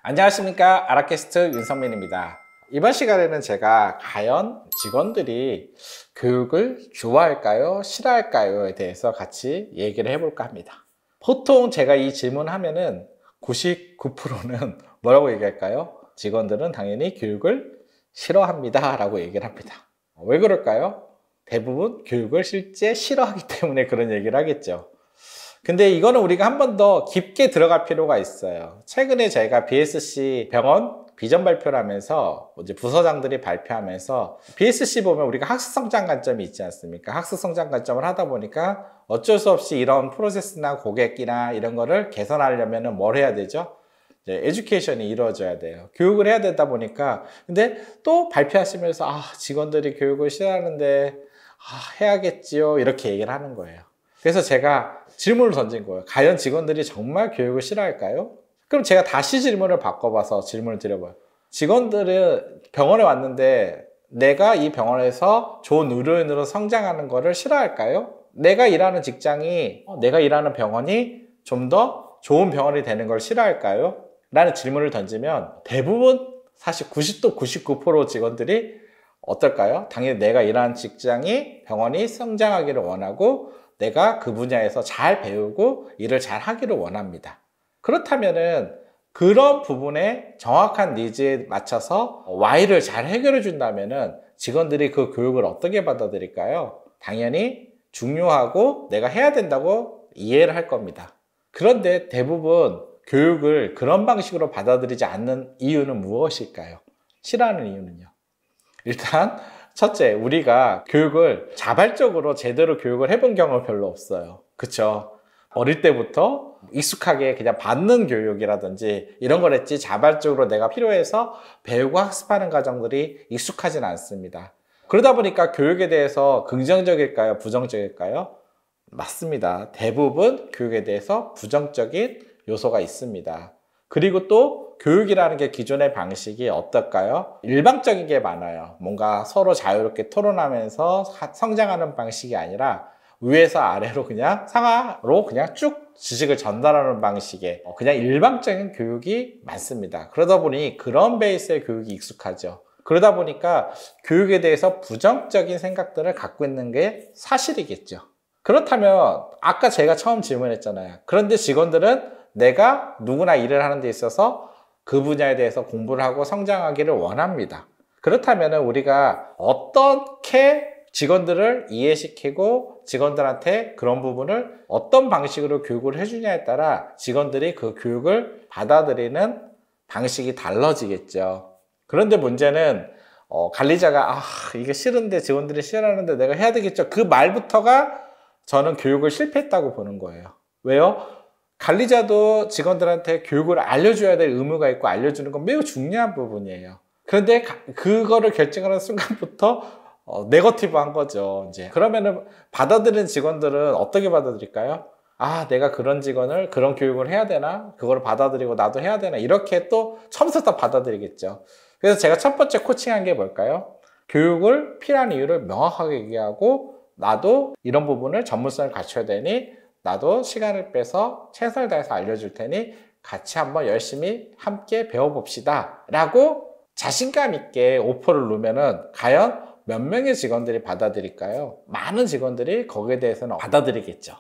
안녕하십니까, 아라캐스트 윤성민입니다. 이번 시간에는 제가 과연 직원들이 교육을 좋아할까요? 싫어할까요?에 대해서 같이 얘기를 해볼까 합니다. 보통 제가 이 질문하면은 99%는 뭐라고 얘기할까요? 직원들은 당연히 교육을 싫어합니다 라고 얘기를 합니다. 왜 그럴까요? 대부분 교육을 실제 싫어하기 때문에 그런 얘기를 하겠죠. 근데 이거는 우리가 한 번 더 깊게 들어갈 필요가 있어요. 최근에 제가 BSC 병원 비전 발표를 하면서 이제 부서장들이 발표하면서 BSC 보면 우리가 학습성장 관점이 있지 않습니까? 학습성장 관점을 하다 보니까 어쩔 수 없이 이런 프로세스나 고객이나 이런 거를 개선하려면 뭘 해야 되죠? 이제 에듀케이션이 이루어져야 돼요. 교육을 해야 되다 보니까 근데 또 발표하시면서 직원들이 교육을 싫어하는데 해야겠지요 이렇게 얘기를 하는 거예요. 그래서 제가 질문을 던진 거예요. 과연 직원들이 정말 교육을 싫어할까요? 그럼 제가 다시 질문을 바꿔봐서 질문을 드려봐요. 직원들은 병원에 왔는데 내가 이 병원에서 좋은 의료인으로 성장하는 거를 싫어할까요? 내가 일하는 직장이, 내가 일하는 병원이 좀 더 좋은 병원이 되는 걸 싫어할까요? 라는 질문을 던지면 대부분 사실 90도 99% 직원들이 어떨까요? 당연히 내가 일하는 직장이 병원이 성장하기를 원하고 내가 그 분야에서 잘 배우고 일을 잘 하기를 원합니다. 그렇다면은 그런 부분에 정확한 니즈에 맞춰서 Y를 잘 해결해 준다면은 직원들이 그 교육을 어떻게 받아들일까요? 당연히 중요하고 내가 해야 된다고 이해를 할 겁니다. 그런데 대부분 교육을 그런 방식으로 받아들이지 않는 이유는 무엇일까요? 싫어하는 이유는요. 일단 첫째, 우리가 교육을 자발적으로 제대로 교육을 해본 경험이 별로 없어요. 그쵸? 어릴 때부터 익숙하게 그냥 받는 교육이라든지 이런 걸 했지 자발적으로 내가 필요해서 배우고 학습하는 과정들이 익숙하진 않습니다. 그러다 보니까 교육에 대해서 긍정적일까요? 부정적일까요? 맞습니다. 대부분 교육에 대해서 부정적인 요소가 있습니다. 그리고 또 교육이라는 게 기존의 방식이 어떨까요? 일방적인 게 많아요. 뭔가 서로 자유롭게 토론하면서 성장하는 방식이 아니라 위에서 아래로 그냥 상하로 그냥 쭉 지식을 전달하는 방식의 그냥 일방적인 교육이 많습니다. 그러다 보니 그런 베이스의 교육이 익숙하죠. 그러다 보니까 교육에 대해서 부정적인 생각들을 갖고 있는 게 사실이겠죠. 그렇다면 아까 제가 처음 질문했잖아요. 그런데 직원들은 내가 누구나 일을 하는 데 있어서 그 분야에 대해서 공부를 하고 성장하기를 원합니다. 그렇다면 우리가 어떻게 직원들을 이해시키고 직원들한테 그런 부분을 어떤 방식으로 교육을 해주냐에 따라 직원들이 그 교육을 받아들이는 방식이 달라지겠죠. 그런데 문제는 관리자가 이게 싫은데 직원들이 싫어하는데 내가 해야 되겠죠. 그 말부터가 저는 교육을 실패했다고 보는 거예요. 왜요? 관리자도 직원들한테 교육을 알려줘야 될 의무가 있고 알려주는 건 매우 중요한 부분이에요. 그런데 그거를 결정하는 순간부터 네거티브한 거죠. 이제 그러면은 받아들이는 직원들은 어떻게 받아들일까요? 내가 그런 직원을 그런 교육을 해야 되나? 그걸 받아들이고 나도 해야 되나? 이렇게 또 처음부터 받아들이겠죠. 그래서 제가 첫 번째 코칭한 게 뭘까요? 교육을 필요한 이유를 명확하게 얘기하고 나도 이런 부분을 전문성을 갖춰야 되니 나도 시간을 빼서 최선을 다해서 알려줄 테니 같이 한번 열심히 함께 배워봅시다 라고 자신감 있게 오퍼를 놓으면은 과연 몇 명의 직원들이 받아들일까요? 많은 직원들이 거기에 대해서는 받아들이겠죠.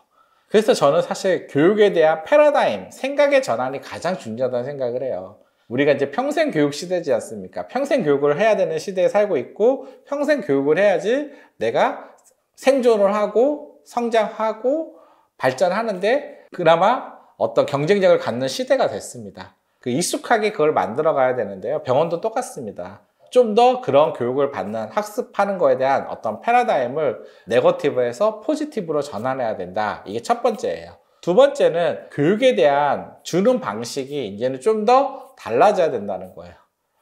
그래서 저는 사실 교육에 대한 패러다임, 생각의 전환이 가장 중요하다는 생각을 해요. 우리가 이제 평생 교육 시대지 않습니까? 평생 교육을 해야 되는 시대에 살고 있고 평생 교육을 해야지 내가 생존을 하고 성장하고 발전하는데 그나마 어떤 경쟁력을 갖는 시대가 됐습니다. 익숙하게 그걸 만들어 가야 되는데요. 병원도 똑같습니다. 좀 더 그런 교육을 받는 학습하는 거에 대한 어떤 패러다임을 네거티브에서 포지티브로 전환해야 된다. 이게 첫 번째예요. 두 번째는 교육에 대한 주는 방식이 이제는 좀 더 달라져야 된다는 거예요.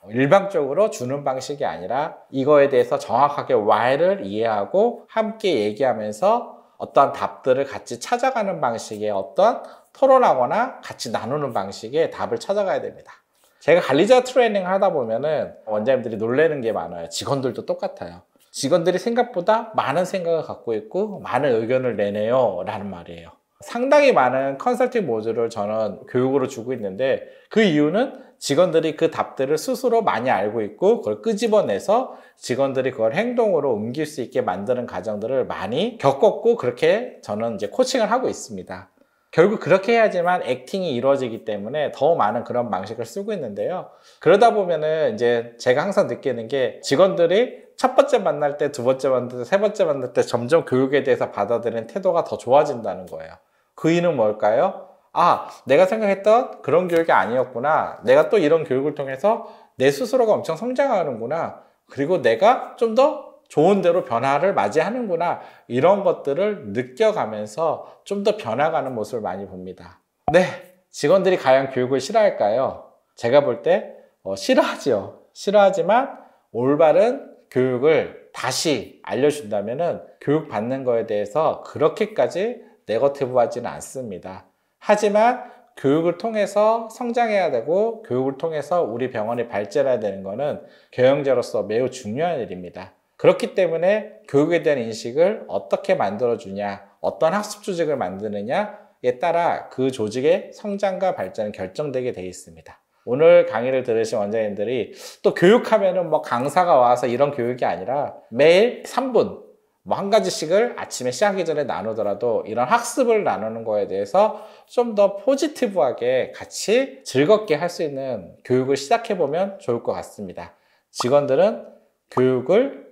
일방적으로 주는 방식이 아니라 이거에 대해서 정확하게 Y를 이해하고 함께 얘기하면서 어떤 답들을 같이 찾아가는 방식의 어떤 토론하거나 같이 나누는 방식의 답을 찾아가야 됩니다. 제가 관리자 트레이닝을 하다 보면은 원장님들이 놀라는 게 많아요. 직원들도 똑같아요. 직원들이 생각보다 많은 생각을 갖고 있고 많은 의견을 내네요 라는 말이에요. 상당히 많은 컨설팅 모듈을 저는 교육으로 주고 있는데 그 이유는 직원들이 그 답들을 스스로 많이 알고 있고 그걸 끄집어내서 직원들이 그걸 행동으로 옮길 수 있게 만드는 과정들을 많이 겪었고 그렇게 저는 이제 코칭을 하고 있습니다. 결국 그렇게 해야지만 액팅이 이루어지기 때문에 더 많은 그런 방식을 쓰고 있는데요. 그러다 보면은 이제 제가 항상 느끼는 게 직원들이 첫 번째 만날 때, 두 번째 만날 때, 세 번째 만날 때 점점 교육에 대해서 받아들이는 태도가 더 좋아진다는 거예요. 그 이유는 뭘까요? 아, 내가 생각했던 그런 교육이 아니었구나. 내가 또 이런 교육을 통해서 내 스스로가 엄청 성장하는구나. 그리고 내가 좀 더 좋은 대로 변화를 맞이하는구나. 이런 것들을 느껴가면서 좀 더 변화가는 모습을 많이 봅니다. 네, 직원들이 과연 교육을 싫어할까요? 제가 볼 때 싫어하지요. 싫어하지만 올바른 교육을 다시 알려준다면은 교육 받는 거에 대해서 그렇게까지 네거티브하지는 않습니다. 하지만 교육을 통해서 성장해야 되고 교육을 통해서 우리 병원이 발전해야 되는 것은 경영자로서 매우 중요한 일입니다. 그렇기 때문에 교육에 대한 인식을 어떻게 만들어주냐, 어떤 학습 조직을 만드느냐에 따라 그 조직의 성장과 발전이 결정되게 되어 있습니다. 오늘 강의를 들으신 원장님들이 또 교육하면은 뭐 강사가 와서 이런 교육이 아니라 매일 3분 뭐 한 가지씩을 아침에 시작하기 전에 나누더라도 이런 학습을 나누는 거에 대해서 좀 더 포지티브하게 같이 즐겁게 할 수 있는 교육을 시작해보면 좋을 것 같습니다. 직원들은 교육을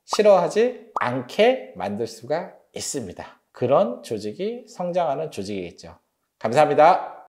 싫어하지 않게 만들 수가 있습니다. 그런 조직이 성장하는 조직이겠죠. 감사합니다.